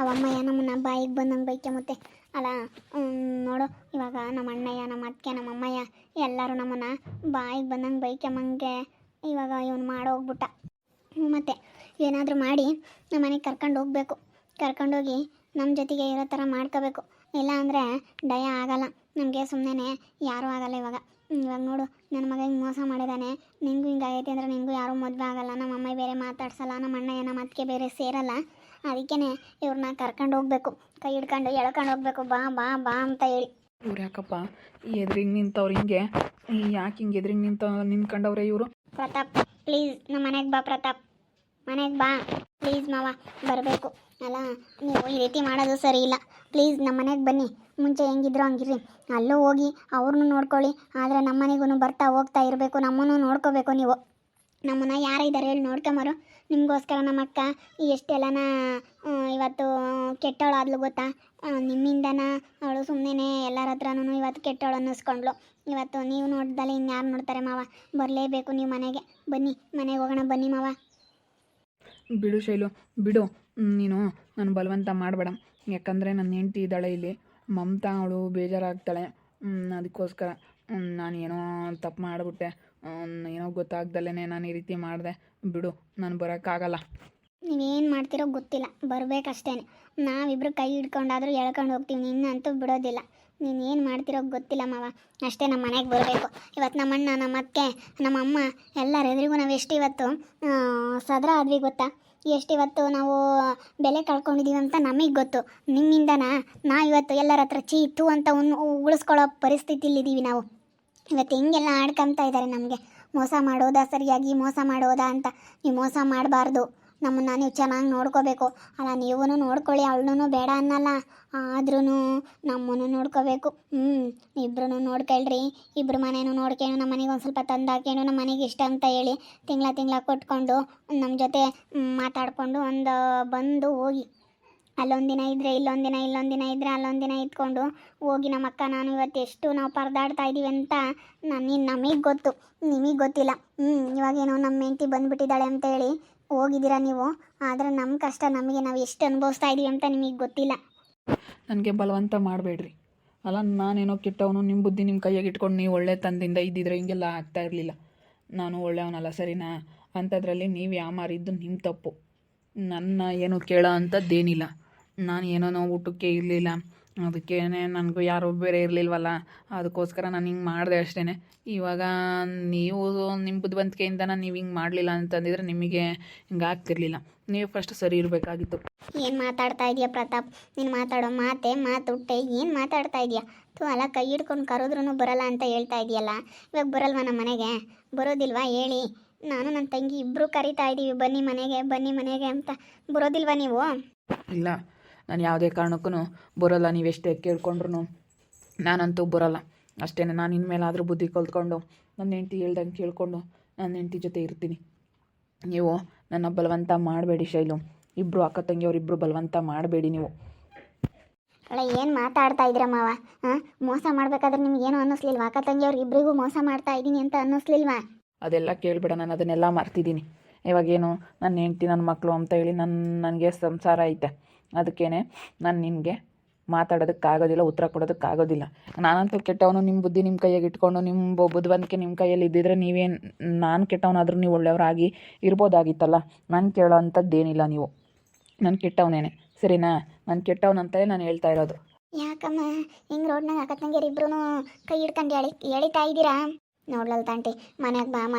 ಅವಮ್ಮಯ್ಯ ನಮ್ಮನ್ನ ಬಾಯಿಗೆ ಬಂದಂಗೆ ಬೈಕೆ ಮತ್ತೆ ಅಲ್ಲ. ನೋಡು ಇವಾಗ ನಮ್ಮ ಅಣ್ಣಯ್ಯ ನಮ್ಮ ಅತ್ತಿಗೆ ನಮ್ಮ ಅಮ್ಮಯ್ಯ ಎಲ್ಲರೂ ನಮ್ಮನ್ನು ಬಾಯಿಗೆ ಬಂದಂಗೆ ಬೈಕೆಮ್ಮಂಗೆ ಇವಾಗ ಇವನು ಮಾಡೋಗ್ಬಿಟ್ಟ. ಮತ್ತು ಏನಾದರೂ ಮಾಡಿ ನಮ್ಮ ಮನೆಗೆ ಕರ್ಕೊಂಡು ಹೋಗ್ಬೇಕು, ಕರ್ಕೊಂಡೋಗಿ ನಮ್ಮ ಜೊತೆಗೆ ಇರೋ ಥರ ಮಾಡ್ಕೋಬೇಕು. ಇಲ್ಲ ಅಂದರೆ ಡಯ ಆಗಲ್ಲ ನಮಗೆ, ಸುಮ್ಮನೆ ಯಾರೂ ಆಗಲ್ಲ. ಇವಾಗ ನೋಡು ನನ್ನ ಮಗ ಹಿಂಗೆ ಮೋಸ ಮಾಡಿದ್ದಾನೆ, ನಿಂಗೂ ಹಿಂಗೆ ಆಗೈತೆ ಅಂದರೆ ನಿಂಗೂ ಯಾರೂ ಮದುವೆ ಆಗಲ್ಲ, ನಮ್ಮ ಅಮ್ಮ ಬೇರೆ ಮಾತಾಡ್ಸಲ್ಲ, ನಮ್ಮ ಅಣ್ಣಯ್ಯ ನಮ್ಮ ಅತ್ತಿಗೆ ಬೇರೆ ಸೇರಲ್ಲ. ಅದಕ್ಕೇ ಇವ್ರನ್ನ ಕರ್ಕೊಂಡು ಹೋಗ್ಬೇಕು, ಕೈ ಹಿಡ್ಕೊಂಡು ಎಳ್ಕೊಂಡು ಹೋಗ್ಬೇಕು, ಬಾ ಬಾ ಬಾ ಅಂತ ಹೇಳಿ. ಇವ್ರು ಯಾಕಪ್ಪ ಎದ್ರಿಗೆ ನಿಂತವ್ರು ಹಿಂಗೆ? ಯಾಕೆ ಹಿಂಗೆ ಎದ್ರಿಗೆ ನಿಂತ್ಕೊಂಡವ್ರೆ ಇವರು? ಪ್ರತಾಪ್ ಪ್ಲೀಸ್ ನಮ್ಮ ಮನೆಗೆ ಬಾ, ಪ್ರತಾಪ್ ಮನೆಗೆ ಬಾ ಪ್ಲೀಸ್ ಮಾವ, ಬರಬೇಕು. ಅಲ್ಲ ನೀವು ಈ ರೀತಿ ಮಾಡೋದು ಸರಿ ಇಲ್ಲ, ಪ್ಲೀಸ್ ನಮ್ಮ ಮನೆಗೆ ಬನ್ನಿ. ಮುಂಚೆ ಹೆಂಗಿದ್ರು ಹಂಗಿರ್ರಿ, ಅಲ್ಲೂ ಹೋಗಿ ಅವ್ರನ್ನೂ ನೋಡ್ಕೊಳ್ಳಿ, ಆದರೆ ನಮ್ಮ ಮನೆಗೂ ಬರ್ತಾ ಹೋಗ್ತಾ ಇರಬೇಕು, ನಮ್ಮನ್ನು ನೋಡ್ಕೋಬೇಕು. ನೀವು ನಮ್ಮನ್ನು ಯಾರಿದ್ದಾರೆ ಹೇಳಿ ನೋಡ್ಕೊಂಬರು. ನಿಮಗೋಸ್ಕರ ನಮ್ಮ ಅಕ್ಕ ಎಷ್ಟೆಲ್ಲನ ಇವತ್ತು ಕೆಟ್ಟವಳಾದ್ಲು ಗೊತ್ತಾ? ನಿಮ್ಮಿಂದನ ಅವಳು ಸುಮ್ಮನೆ ಎಲ್ಲರ ಹತ್ರನೂ ಇವತ್ತು ಕೆಟ್ಟವಳು ಅನ್ನಿಸ್ಕೊಂಡ್ಳು. ಇವತ್ತು ನೀವು ನೋಡ್ದಲ್ಲ ಇನ್ಯಾರು ನೋಡ್ತಾರೆ ಮಾವ, ಬರಲೇಬೇಕು ನೀವು ಮನೆಗೆ. ಬನ್ನಿ ಮನೆಗೆ ಹೋಗೋಣ, ಬನ್ನಿ ಮಾವ. ಬಿಡು ಶೈಲು ಬಿಡು, ನೀನು ನಾನು ಬಲವಂತ ಮಾಡಬೇಡ. ಯಾಕಂದರೆ ನನ್ನ ಹೆಂಡ್ತಿ ಇದ್ದಾಳೆ ಇಲ್ಲಿ, ಮಮತಾ ಅವಳು ಬೇಜಾರಾಗ್ತಾಳೆ. ಅದಕ್ಕೋಸ್ಕರ ನಾನು ಏನೋ ತಪ್ಪು ಮಾಡಿಬಿಟ್ಟೆ, ಏನೋ ಗೊತ್ತಾಗ್ದಲೇ ನಾನು ಈ ರೀತಿ ಮಾಡಿದೆ. ಬಿಡು, ನಾನು ಬರೋಕ್ಕಾಗಲ್ಲ. ನೀವೇನು ಮಾಡ್ತಿರೋ ಗೊತ್ತಿಲ್ಲ, ಬರಬೇಕಷ್ಟೇ. ನಾವಿಬ್ಬರು ಕೈ ಹಿಡ್ಕೊಂಡಾದರೂ ಎಳ್ಕೊಂಡು ಹೋಗ್ತೀವಿ, ನಿನ್ನಂತೂ ಬಿಡೋದಿಲ್ಲ. ನೀನು ಏನು ಮಾಡ್ತಿರೋ ಗೊತ್ತಿಲ್ಲ ಮಾವ, ಅಷ್ಟೇ ನಮ್ಮ ಮನೆಗೆ ಬರಬೇಕು. ಇವತ್ತು ನಮ್ಮಣ್ಣ ನಮ್ಮ ಅತ್ತೆ ನಮ್ಮ ಅಮ್ಮ ಎಲ್ಲರೆದುರಿಗೂ ನಾವು ಎಷ್ಟು ಇವತ್ತು ಸದರ ಆದ್ವಿ ಗೊತ್ತಾ? ಎಷ್ಟು ಇವತ್ತು ನಾವು ಬೆಲೆ ಕಳ್ಕೊಂಡಿದ್ದೀವಿ ಅಂತ ನಮಗೆ ಗೊತ್ತು. ನಿಮ್ಮಿಂದನ ಇವತ್ತು ಎಲ್ಲರ ಹತ್ರ ಚೀತು ಅಂತ ಉಳಿಸ್ಕೊಳ್ಳೋ ಪರಿಸ್ಥಿತಿಲಿದ್ದೀವಿ ನಾವು. ಇವತ್ತು ಹೆಂಗೆಲ್ಲ ಆಡ್ಕೊತಾ ಇದ್ದಾರೆ ನಮಗೆ, ಮೋಸ ಮಾಡೋದಾ ಸರಿಯಾಗಿ ಮೋಸ ಮಾಡೋದಾ ಅಂತ. ನೀವು ಮೋಸ ಮಾಡಬಾರ್ದು, ನಮ್ಮನ್ನು ನೀವು ಚೆನ್ನಾಗಿ ನೋಡ್ಕೋಬೇಕು. ಅಲ್ಲ ನೀವೂ ನೋಡ್ಕೊಳ್ಳಿ, ಅವಳನ್ನೂ ಬೇಡ ಅನ್ನಲ್ಲ, ಆದ್ರೂ ನಮ್ಮನ್ನು ನೋಡ್ಕೋಬೇಕು. ಇಬ್ಬರೂ ನೋಡ್ಕೊಳ್ರಿ, ಇಬ್ಬರು ಮನೇನು ನೋಡ್ಕೊಂಡು ನಮ್ಮ ಮನೆಗೆ ಒಂದು ಸ್ವಲ್ಪ ತಂದಾಕೊಂಡು ನಮ್ಮ ಮನೆಗೆ ಇಷ್ಟ ಅಂತ ಹೇಳಿ ತಿಂಗಳ ಕೊಟ್ಕೊಂಡು ನಮ್ಮ ಜೊತೆ ಮಾತಾಡಿಕೊಂಡು ಒಂದು ಬಂದು ಹೋಗಿ. ಅಲ್ಲೊಂದಿನ ಇದ್ದರೆ ಇಲ್ಲೊಂದಿನ ಇದ್ದರೆ ಅಲ್ಲೊಂದಿನ ಇದ್ಕೊಂಡು ಹೋಗಿ. ನಮ್ಮ ಅಕ್ಕ ನಾನು ಇವತ್ತು ಎಷ್ಟು ನಾವು ಪರದಾಡ್ತಾ ಇದ್ದೀವಿ ಅಂತ ನಮಗೆ ಗೊತ್ತು, ನಿಮಗೆ ಗೊತ್ತಿಲ್ಲ. ಇವಾಗೇನೋ ನಮ್ಮ ಹೆಂಡತಿ ಬಂದುಬಿಟ್ಟಿದ್ದಾಳೆ ಅಂತ ಹೇಳಿ ಹೋಗಿದ್ದೀರಾ ನೀವು, ಆದರೆ ನಮ್ಮ ಕಷ್ಟ ನಮಗೆ ನಾವು ಎಷ್ಟು ಅನುಭವಿಸ್ತಾ ಇದ್ದೀವಿ ಅಂತ ನಿಮಗೆ ಗೊತ್ತಿಲ್ಲ. ನನಗೆ ಬಲವಂತ ಮಾಡಬೇಡ್ರಿ. ಅಲ್ಲ ನಾನೇನೋ ಕೆಟ್ಟವನು, ನಿಮ್ಮ ಬುದ್ಧಿ ನಿಮ್ಮ ಕೈಯಾಗಿ ಇಟ್ಕೊಂಡು ನೀವು ಒಳ್ಳೆ ತಂದಿಂದ ಇದ್ದಿದ್ರೆ ಹಿಂಗೆಲ್ಲ ಆಗ್ತಾ ಇರಲಿಲ್ಲ. ನಾನು ಒಳ್ಳೆಯವನಲ್ಲ ಸರಿನಾ? ಅಂಥದ್ರಲ್ಲಿ ನೀವು ಯಾಮಾರಿದ್ದು ನಿಮ್ಮ ತಪ್ಪು. ನನ್ನ ಏನು ಕೇಳೋ ಅಂಥದ್ದೇನಿಲ್ಲ. ನಾನು ಏನೋ ಊಟಕ್ಕೆ ಇರಲಿಲ್ಲ, ಅದಕ್ಕೇ ನನಗೂ ಯಾರೂ ಬೇರೆ ಇರಲಿಲ್ವಲ್ಲ, ಅದಕ್ಕೋಸ್ಕರ ನಾನು ಹಿಂಗೆ ಮಾಡಿದೆ ಅಷ್ಟೇ. ಇವಾಗ ನೀವು ನಿಮ್ಮ ಬುದ್ಧಿವಂತಿಕೆಯಿಂದ ನೀವು ಹಿಂಗೆ ಮಾಡಲಿಲ್ಲ ಅಂತಂದಿದ್ರೆ ನಿಮಗೆ ಹಿಂಗೆ ಆಗ್ತಿರ್ಲಿಲ್ಲ. ನೀವು ಫಸ್ಟ್ ಸರಿ ಇರಬೇಕಾಗಿತ್ತು. ಏನು ಮಾತಾಡ್ತಾ ಇದೆಯಾ ಪ್ರತಾಪ್? ನೀನು ಮಾತಾಡೋ ಮಾತುಟ್ಟೆ ಏನು ಮಾತಾಡ್ತಾ ಇದೆಯಾ? ಅಲ್ಲ ಕೈ ಹಿಡ್ಕೊಂಡು ಕರೆದ್ರೂ ಬರಲ್ಲ ಅಂತ ಹೇಳ್ತಾ ಇದೆಯಲ್ಲ, ಇವಾಗ ಬರಲ್ವಾ ನಮ್ಮ ಮನೆಗೆ? ಬರೋದಿಲ್ವಾ ಹೇಳಿ? ನಾನು ನನ್ನ ತಂಗಿ ಇಬ್ಬರು ಕರಿತಾ ಇದ್ದೀವಿ, ಬನ್ನಿ ಮನೆಗೆ ಅಂತ. ಬರೋದಿಲ್ವಾ ನೀವು? ಇಲ್ಲ, ನಾನು ಯಾವುದೇ ಕಾರಣಕ್ಕೂ ಬರೋಲ್ಲ. ನೀವೆಷ್ಟೇ ಕೇಳ್ಕೊಂಡ್ರು ನಾನಂತೂ ಬರೋಲ್ಲ ಅಷ್ಟೇ. ನಾನು ಇನ್ಮೇಲಾದರೂ ಬುದ್ಧಿ ಕಲ್ತ್ಕೊಂಡು ನನ್ನ ಹೆಂಡತಿ ಹೇಳ್ದಂಗೆ ಕೇಳಿಕೊಂಡು ನನ್ನ ಹೆಂಡತಿ ಜೊತೆ ಇರ್ತೀನಿ. ನೀವು ನನ್ನ ಬಲವಂತ ಮಾಡಬೇಡಿ ಶೈಲು. ಇಬ್ಬರು ಅಕ್ಕ ತಂಗಿಯವ್ರಿಬ್ಬರು ಬಲವಂತ ಮಾಡಬೇಡಿ ನೀವು. ಅಲ್ಲ ಏನು ಮಾತಾಡ್ತಾ ಇದ್ದೀರ ಮಾವ? ಮೋಸ ಮಾಡಬೇಕಾದ್ರೆ ನಿಮ್ಗೇನು ಅನ್ನಿಸ್ಲಿಲ್ವಾ? ಅಕ್ಕ ತಂಗಿಯವ್ರು ಇಬ್ಬರಿಗೂ ಮೋಸ ಮಾಡ್ತಾ ಇದ್ದೀನಿ ಅಂತ ಅನ್ನಿಸ್ಲಿಲ್ವಾ? ಅದೆಲ್ಲ ಕೇಳಿಬಿಡ, ನಾನು ಅದನ್ನೆಲ್ಲ ಮರ್ತಿದ್ದೀನಿ. ಇವಾಗೇನು ನನ್ನ ಹೆಂಡತಿ ನನ್ನ ಮಕ್ಕಳು ಅಂತ ಹೇಳಿ ನನಗೆ ಸಂಸಾರ ಐತೆ. ಅದಕ್ಕೇ ನಾನು ನಿನಗೆ ಮಾತಾಡೋದಕ್ಕಾಗೋದಿಲ್ಲ, ಉತ್ತರ ಕೊಡೋದಕ್ಕಾಗೋದಿಲ್ಲ. ನಾನಂತೂ ಕೆಟ್ಟವನು, ನಿಮ್ಮ ಬುದ್ಧಿ ನಿಮ್ಮ ಕೈಯಾಗಿ ಇಟ್ಕೊಂಡು ನಿಮ್ಮ ಬುದ್ಧಿವಂತಿಕೆ ನಿಮ್ಮ ಕೈಯಲ್ಲಿ ಇದ್ದಿದ್ರೆ ನೀವೇನು ನಾನು ಕೆಟ್ಟವನಾದರೂ ನೀವು ಒಳ್ಳೆಯವರಾಗಿ ಇರ್ಬೋದಾಗಿತ್ತಲ್ಲ. ನಾನು ಕೇಳೋ ಅಂಥದ್ದೇನಿಲ್ಲ. ನೀವು ನಾನು ಕೆಟ್ಟವನೇನೆ ಸರಿನಾ? ನಾನು ಕೆಟ್ಟವನಂತಲೇ ನಾನು ಹೇಳ್ತಾ ಇರೋದು. ಯಾಕಮ್ಮ ಹಿಂಗೆ ರೋಡ್ನಾಗ ಅಕ್ಕ ತಂಗಿಯರು ಇಬ್ಬರೂ ಕೈ ಹಿಡ್ಕೊಂಡು ಎಳಿತಾ ಇದ್ದೀರಾ? ನೋಡ್ಲಲ್ ತಾಂಟಿ, ಮನೆಗೆ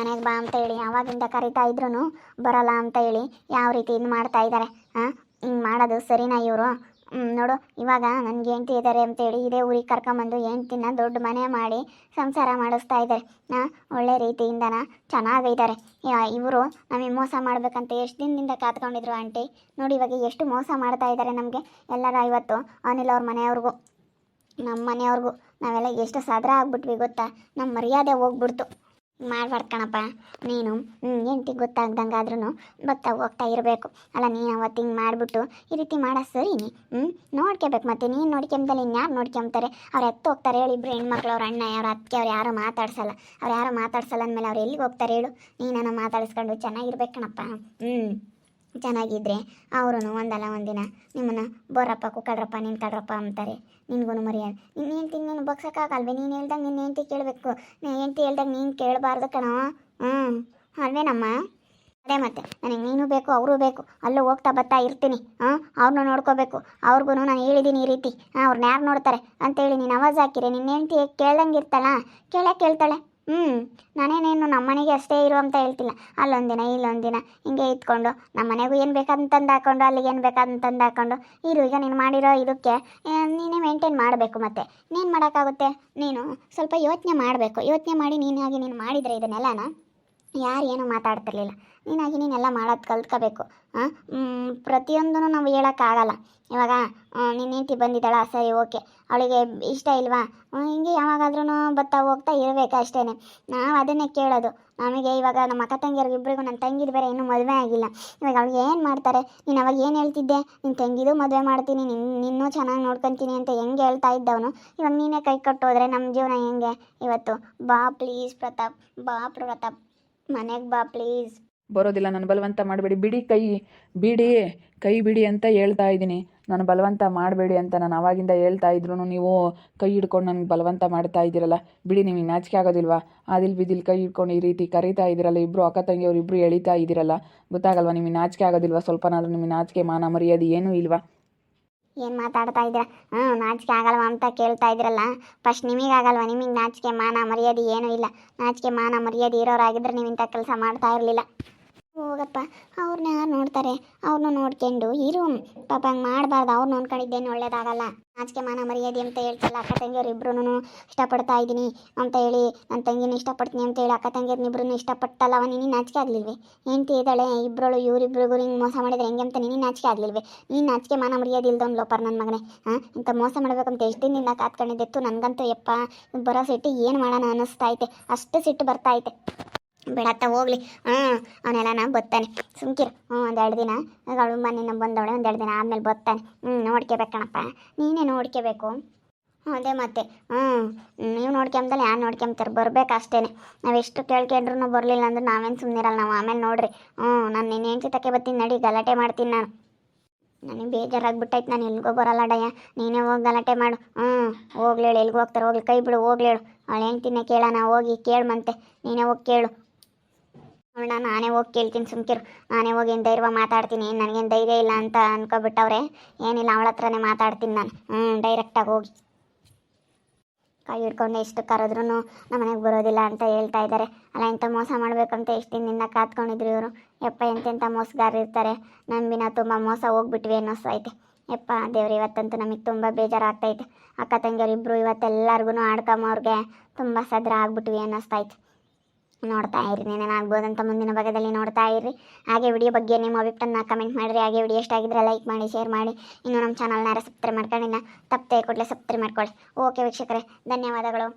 ಬಾ ಅಂತ ಹೇಳಿ ಆವಾಗಿಂದ ಕರಿತಾ ಇದ್ರು ಬರಲ್ಲ ಅಂತ ಹೇಳಿ ಯಾವ ರೀತಿ ಇದು ಮಾಡ್ತಾ ಇದ್ದಾರೆ. ಹಿಂಗೆ ಮಾಡೋದು ಸರಿನಾ ಇವರು? ನೋಡು ಇವಾಗ ನನಗೆ ಹೆಂಡ್ತಿ ಇದ್ದಾರೆ ಅಂತೇಳಿ ಇದೇ ಊರಿಗೆ ಕರ್ಕೊಂಬಂದು ಹೆಂಡ್ತಿನ ದೊಡ್ಡ ಮನೆ ಮಾಡಿ ಸಂಸಾರ ಮಾಡಿಸ್ತಾ ಇದ್ದಾರೆ. ಒಳ್ಳೆ ರೀತಿಯಿಂದನ ಚೆನ್ನಾಗಿದ್ದಾರೆ. ಇವರು ನಮಗೆ ಮೋಸ ಮಾಡಬೇಕಂತ ಎಷ್ಟು ದಿನದಿಂದ ಕಾತ್ಕೊಂಡಿದ್ರು ಆಂಟಿ. ನೋಡಿ ಇವಾಗ ಎಷ್ಟು ಮೋಸ ಮಾಡ್ತಾ ಇದ್ದಾರೆ ನಮಗೆ ಎಲ್ಲರ. ಇವತ್ತು ಅನಿಲ್ ಅವ್ರ ಮನೆಯವ್ರಿಗೂ ನಮ್ಮ ಮನೆಯವ್ರಿಗೂ ನಾವೆಲ್ಲ ಎಷ್ಟು ಸಾದ್ರ ಆಗ್ಬಿಟ್ವಿ ಗೊತ್ತಾ? ನಮ್ಮ ಮರ್ಯಾದೆ ಹೋಗ್ಬಿಡ್ತು. ಮಾಡ್ಬಾರ್ದು ಕಣಪ್ಪ ನೀನು. ಹೆಂಡ್ತಿ ಗೊತ್ತಾಗ್ದಂಗೆ ಆದ್ರೂ ಹೋಗ್ತಾ ಇರಬೇಕು. ಅಲ್ಲ ನೀನು ಅವತ್ತು ಹಿಂಗೆ ಮಾಡಿಬಿಟ್ಟು ಈ ರೀತಿ ಮಾಡೋ ಸರಿನಿ? ನೋಡ್ಕೋಬೇಕು. ಮತ್ತು ನೀನು ನೋಡ್ಕೊಂಬಲ್ಲಿ ಇನ್ಯಾರು ನೋಡ್ಕೊಂತಾರೆ? ಅವ್ರು ಹೋಗ್ತಾರೆ ಹೇಳಿ? ಇಬ್ಬರು ಹೆಣ್ಮಕ್ಳು, ಅವ್ರ ಅಣ್ಣ ಅವ್ರ ಅತ್ತಿಗೆ ಅವ್ರು ಯಾರೂ ಮಾತಾಡ್ಸಲ್ಲ. ಅಂದಮೇಲೆ ಅವ್ರು ಎಲ್ಲಿಗೆ ಹೋಗ್ತಾರೆ ಹೇಳು? ನೀನನ್ನು ಮಾತಾಡಿಸ್ಕೊಂಡು ಚೆನ್ನಾಗಿರ್ಬೇಕು ಕಣಪ್ಪ. ಚೆನ್ನಾಗಿದ್ರೆ ಅವರು ಒಂದಲ್ಲ ಒಂದಿನ ನಿಮ್ಮನ್ನು ಬೋರಪ್ಪ ಕುಕ್ಕಡ್ರಪ್ಪ ನೀನು ಕಡ್ರಪ್ಪ ಅಂತಾರೆ. ನಿನ್ಗೂ ಮರ್ಯಾದೆ ನಿನ್ನ ಹೆಂಡ್ತಿ ನೀನು ಬಗ್ಸೋಕ್ಕಾಗಲ್ವೇ? ನೀನು ಹೇಳ್ದಂಗೆ ನಿನ್ನ ಹೆಂಡ್ತಿ ಕೇಳಬೇಕು, ಹೆಂಡ್ತಿ ಹೇಳ್ದಂಗೆ ನೀನು ಕೇಳಬಾರ್ದು ಕಣೋ. ಅಲ್ವೇನಮ್ಮ? ಅದೇ ಮತ್ತೆ ನನಗೆ ನೀನು ಬೇಕು ಅವರು ಬೇಕು, ಅಲ್ಲೂ ಹೋಗ್ತಾ ಬರ್ತಾ ಇರ್ತೀನಿ. ಅವ್ರನ್ನೂ ನೋಡ್ಕೋಬೇಕು. ಅವ್ರಿಗೂ ನಾನು ಹೇಳಿದ್ದೀನಿ ಈ ರೀತಿ, ಅವ್ರನ್ನ ಯಾರು ನೋಡ್ತಾರೆ ಅಂತೇಳಿ ನೀನು ಆವಾಜ್ ಹಾಕಿರಿ ನಿನ್ನ ಹೆಂಡ್ತಿ ಕೇಳ್ದಂಗೆ ಇರ್ತಾಳ, ಕೇಳ್ತಾಳೆ. ನಾನೇನೇನು ನಮ್ಮ ಮನೆಗೆ ಅಷ್ಟೇ ಇರು ಅಂತ ಹೇಳ್ತಿಲ್ಲ. ಅಲ್ಲೊಂದಿನ ಇಲ್ಲೊಂದಿನ ಹಿಂಗೆ ಇದ್ಕೊಂಡು ನಮ್ಮ ಮನೆಗೂ ಏನು ಬೇಕಂತಂದು ಹಾಕ್ಕೊಂಡು ಅಲ್ಲಿಗೆ ಏನು ಬೇಕಂತಂದು ಹಾಕ್ಕೊಂಡು ಇರು. ಈಗ ನೀನು ಮಾಡಿರೋ ಇದಕ್ಕೆ ನೀನೇ ಮೇಂಟೈನ್ ಮಾಡಬೇಕು. ಮತ್ತೆ ನೀನು ಮಾಡೋಕ್ಕಾಗುತ್ತೆ? ನೀನು ಸ್ವಲ್ಪ ಯೋಚನೆ ಮಾಡಬೇಕು. ಯೋಚನೆ ಮಾಡಿ ನೀನಾಗಿ ನೀನು ಮಾಡಿದರೆ ಇದನ್ನೆಲ್ಲನ ಯಾರು ಏನೂ ಮಾತಾಡ್ತಿರ್ಲಿಲ್ಲ. ನೀನಾಗಿ ನೀನೆಲ್ಲ ಮಾಡೋದು ಕಲ್ತ್ಕೋಬೇಕು. ಪ್ರತಿಯೊಂದೂ ನಾವು ಹೇಳೋಕ್ಕಾಗಲ್ಲ. ಇವಾಗ ನಿನ್ನ ಹೆಂಡ್ತಿ ಬಂದಿದ್ದಾಳ, ಸರಿ ಓಕೆ, ಅವಳಿಗೆ ಇಷ್ಟ ಇಲ್ವಾ, ಹಿಂಗೆ ಯಾವಾಗಾದ್ರೂ ಬರ್ತಾ ಹೋಗ್ತಾ ಇರಬೇಕು ಅಷ್ಟೇ. ನಾವು ಅದನ್ನೇ ಕೇಳೋದು. ನಮಗೆ ಇವಾಗ ನಮ್ಮ ಅಕ್ಕ ತಂಗಿಯವ್ರಿಗೆ ಇಬ್ಬರಿಗೂ ನನ್ನ ತಂಗಿದು ಬೇರೆ ಇನ್ನೂ ಮದುವೆ ಆಗಿಲ್ಲ. ಇವಾಗ ಅವಳಿಗೆ ಏನು ಮಾಡ್ತಾರೆ? ನೀನು ಅವಾಗ ಏನು ಹೇಳ್ತಿದ್ದೆ? ನಿನ್ನ ತಂಗಿದು ಮದುವೆ ಮಾಡ್ತೀನಿ, ನಿನ್ನೂ ಚೆನ್ನಾಗಿ ನೋಡ್ಕೊತೀನಿ ಅಂತ ಹೆಂಗೆ ಹೇಳ್ತಾ ಇದ್ದವನು, ಇವಾಗ ನೀನೇ ಕೈ ಕಟ್ಟೋದ್ರೆ ನಮ್ಮ ಜೀವನ ಹೆಂಗೆ ಇವತ್ತು? ಬಾ ಪ್ಲೀಸ್ ಪ್ರತಾಪ್, ಬಾ ಪ್ರತಾಪ್, ಮನೆಗೆ ಬಾ ಪ್ಲೀಸ್. ಬರೋದಿಲ್ಲ, ನಾನು ಬಲವಂತ ಮಾಡಬೇಡಿ, ಕೈ ಬಿಡಿ ಅಂತ ಹೇಳ್ತಾ ಇದ್ದೀನಿ. ನಾನು ಬಲವಂತ ಮಾಡಬೇಡಿ ಅಂತ ನಾನು ಆವಾಗಿಂದ ಹೇಳ್ತಾ ಇದ್ರು ನೀವು ಕೈ ಹಿಡ್ಕೊಂಡು ನನಗೆ ಬಲವಂತ ಮಾಡ್ತಾ ಇದ್ದೀರಲ್ಲ. ಬಿಡಿ, ನಿಮಗೆ ನಾಚಿಕೆ ಆಗೋದಿಲ್ವಾ? ಆದಿಲ್ ಬಿದಿಲ್ ಕೈ ಹಿಡ್ಕೊಂಡು ಈ ರೀತಿ ಕರೀತಾ ಇದ್ದೀರಲ್ಲ, ಇಬ್ಬರು ಅಕ್ಕ ತಂಗಿಯವರು ಇಬ್ಬರು ಎಳಿತಾ ಇದ್ದೀರಲ್ಲ, ಗೊತ್ತಾಗಲ್ವಾ? ನಿಮಗೆ ನಾಚಿಕೆ ಆಗೋದಿಲ್ವಾ? ಸ್ವಲ್ಪನಾದ್ರೂ ನಿಮಗೆ ನಾಚಿಕೆ ಮಾನ ಮರ್ಯಾದೆ ಏನೂ ಇಲ್ವಾ? ಏನು ಮಾತಾಡ್ತಾ ಇದ್ದೀರಾ? ನಾಚಿಕೆ ಆಗಲ್ವಾ ಅಂತ ಕೇಳ್ತಾ ಇದ್ದೀರಲ್ಲ. ಫಸ್ಟ್ ನಿಮಗಾಗಲ್ವಾ? ನಿಮಗೆ ನಾಚಿಕೆ ಮಾನ ಮರ್ಯಾದೆ ಏನೂ ಇಲ್ಲ. ನಾಚಿಕೆ ಮಾನ ಮರ್ಯಾದೆ ಇರೋರಾಗಿದ್ದರೆ ನೀವು ಇಂಥ ಕೆಲಸ ಮಾಡ್ತಾ ಇರಲಿಲ್ಲ. ಹೋಗಪ್ಪ, ಅವ್ರನ್ನ ಯಾರು ನೋಡ್ತಾರೆ? ಅವ್ರನ್ನ ನೋಡ್ಕೊಂಡು ಇರು. ಪಾಪ ಹಂಗೆ ಮಾಡಬಾರ್ದು. ಅವ್ರು ನೋಡ್ಕೊಂಡಿದ್ದೇನು ಒಳ್ಳೇದಾಗಲ್ಲ. ನಾಚಿಕೆ ಮಾನ ಮರ್ಯಾದೆ ಅಂತ ಹೇಳ್ತಿಲ್ಲ. ಅಕ್ಕ ತಂಗಿಯವ್ರು ಇಬ್ಬರೂ ಇಷ್ಟಪಡ್ತಾ ಇದ್ದೀನಿ ಅಂತ ಹೇಳಿ, ನನ್ನ ತಂಗಿನೂ ಇಷ್ಟಪಡ್ತೀನಿ ಅಂತ ಹೇಳಿ ಅಕ್ಕ ತಂಗಿಯರ್ನಿಬ್ರು ಇಷ್ಟಪಟ್ಟಲ್ಲವ. ನೀನು ನಾಚಿಕೆ ಆಗಲಿಲ್ವೇ? ಹೆಂಡ್ತಿ ಇದ್ದಾಳೆ, ಇಬ್ಬರಳು ಇವರಿಬ್ರಿಗೂ ಹಿಂಗೆ ಮೋಸ ಮಾಡಿದ್ರೆ ಹೆಂಗೆ ಅಂತ ನೀನು ನಾಚಿಕೆ ಆಗಲಿಲ್ವೇ? ನೀನು ನಾಚಿಕೆ ಮಾನ ಮರ್ಯಾದೆ ಇಲ್ದೊಂದು ಲೋಪರ್ ನನ್ನ ಮಗನೇ. ಇಂಥ ಮೋಸ ಮಾಡಬೇಕಂತ ಎಷ್ಟು ದಿನದಿಂದ ಕಾತ್ಕೊಂಡಿದ್ದೆತ್ತು. ನನಗಂತೂ ಯಪ್ಪ ಬರೋ ಸಿಟ್ಟು ಏನು ಮಾಡೋಣ ಅನ್ನಿಸ್ತಾ ಐತೆ. ಅಷ್ಟು ಸಿಟ್ಟು ಬರ್ತಾ ಐತೆ. ಬಿಡತ್ತ ಹೋಗ್ಲಿ. ಅವನೆಲ್ಲ ನಾ ಬರ್ತಾನೆ, ಸುಮ್ಕಿರು. 1-2 ದಿನ ಅವಳು ಮನೆಯಿಂದ ಬಂದವಳೆ, 1-2 ದಿನ ಆದಮೇಲೆ ಬರ್ತಾನೆ. ನೋಡ್ಕೋಬೇಕಣಪ್ಪ, ನೀನೇ ನೋಡ್ಕೋಬೇಕು. ಅದೇ ಮತ್ತೆ ನೀವು ನೋಡ್ಕೊಂಬಲ್ಲ, ಯಾರು ನೋಡ್ಕೊಂತಾರೆ? ಬರ್ಬೇಕು ಅಷ್ಟೇ. ನಾವೆಷ್ಟು ಕೇಳ್ಕೊಂಡ್ರು ಬರಲಿಲ್ಲ ಅಂದ್ರೆ ನಾವೇನು ಸುಮ್ಮನಿರಲ್ಲ. ನಾವು ಆಮೇಲೆ ನೋಡ್ರಿ. ನಾನು ನಿನ್ನ ಹೆಂಡ್ತಿ ತಕ್ಕೆ ಬರ್ತೀನಿ, ನಡಿ, ಗಲಾಟೆ ಮಾಡ್ತೀನಿ ನಾನು. ನನಗೆ ಬೇಜಾರಾಗ್ಬಿಟ್ಟೈತೆ. ನಾನು ಎಲ್ಗೋ ಬರಲ್ಲ ಡಯ್ಯ, ನೀನೇ ಹೋಗಿ ಗಲಾಟೆ ಮಾಡು. ಹೋಗ್ಲೇಳು, ಎಲ್ಗೆ ಹೋಗ್ತಾರೆ ಹೋಗ್ಲಿ, ಕೈ ಬಿಡು, ಹೋಗ್ಲೇಳು. ಅವಳು ಹೆಂಡ್ತಿನೇ ಕೇಳೋಣ, ಹೋಗಿ ಕೇಳ್ಮಂತೆ, ನೀನೇ ಹೋಗಿ ಕೇಳು. ಅವಳನ್ನ ನಾನೇ ಹೋಗಿ ಕೇಳ್ತೀನಿ, ಸುಮ್ಕಿರು. ನಾನೇ ಹೋಗಿ ಏನು ಧೈರ್ಯ ಮಾತಾಡ್ತೀನಿ. ನನಗೇನು ಧೈರ್ಯ ಇಲ್ಲ ಅಂತ ಅನ್ಕೊಬಿಟ್ಟವ್ರೆ. ಏನಿಲ್ಲ, ಅವಳ ಹತ್ರನೇ ಮಾತಾಡ್ತೀನಿ ನಾನು. ಡೈರೆಕ್ಟಾಗಿ ಹೋಗಿ ಕೈ ಹಿಡ್ಕೊಂಡು ಎಷ್ಟು ಕರೆದ್ರೂ ನಮ್ಮ ಮನೆಗೆ ಬರೋದಿಲ್ಲ ಅಂತ ಹೇಳ್ತಾ ಇದ್ದಾರೆ. ಅಲ್ಲ, ಇಂಥ ಮೋಸ ಮಾಡಬೇಕಂತ ಎಷ್ಟು ದಿನದಿಂದ ಕಾತ್ಕೊಂಡಿದ್ರು ಇವರು. ಯಪ್ಪ, ಎಂತೆಂಥ ಮೋಸಗಾರ ಇರ್ತಾರೆ. ನಂಬಿನ ತುಂಬ ಮೋಸ ಹೋಗ್ಬಿಟ್ವಿ ಅನ್ನಿಸ್ತೈತೆ. ಯಪ್ಪ ದೇವ್ರು, ಇವತ್ತಂತೂ ನಮಗೆ ತುಂಬ ಬೇಜಾರಾಗ್ತೈತೆ. ಅಕ್ಕ ತಂಗಿಯವ್ರು ಇಬ್ಬರು ಇವತ್ತೆಲ್ಲರಿಗೂ ಆಡ್ಕೊಂಬವ್ರಿಗೆ ತುಂಬ ಸದ್ರ ಆಗ್ಬಿಟ್ವಿ ಅನ್ನಿಸ್ತೈತೆ. ನೋಡ್ತಾ ಇರಿ, ಏನೇನಾಗ್ಬೋದಂತ ಮುಂದಿನ ಭಾಗದಲ್ಲಿ ನೋಡ್ತಾ ಇರಿ. ಹಾಗೆ ವಿಡಿಯೋ ಬಗ್ಗೆ ನಿಮ್ಮ ಅಭಿಪ್ರಾಯನ ಕಮೆಂಟ್ ಮಾಡಿರಿ. ಹಾಗೆ ವಿಡಿಯೋ ಇಷ್ಟ ಆಗಿದ್ರೆ ಲೈಕ್ ಮಾಡಿ, ಶೇರ್ ಮಾಡಿ. ಇನ್ನು ನಮ್ಮ ಚಾನಲ್ನ ಸಬ್ಸ್ಕ್ರೈಬ್ ಮಾಡ್ಕೊಂಡಿನ ತಪ್ಪದೆ ಕೂಡಲೇ ಸಬ್ಸ್ಕ್ರೈಬ್ ಮಾಡ್ಕೊಳ್ಳಿ. ಓಕೆ ವೀಕ್ಷಕರೇ, ಧನ್ಯವಾದಗಳು.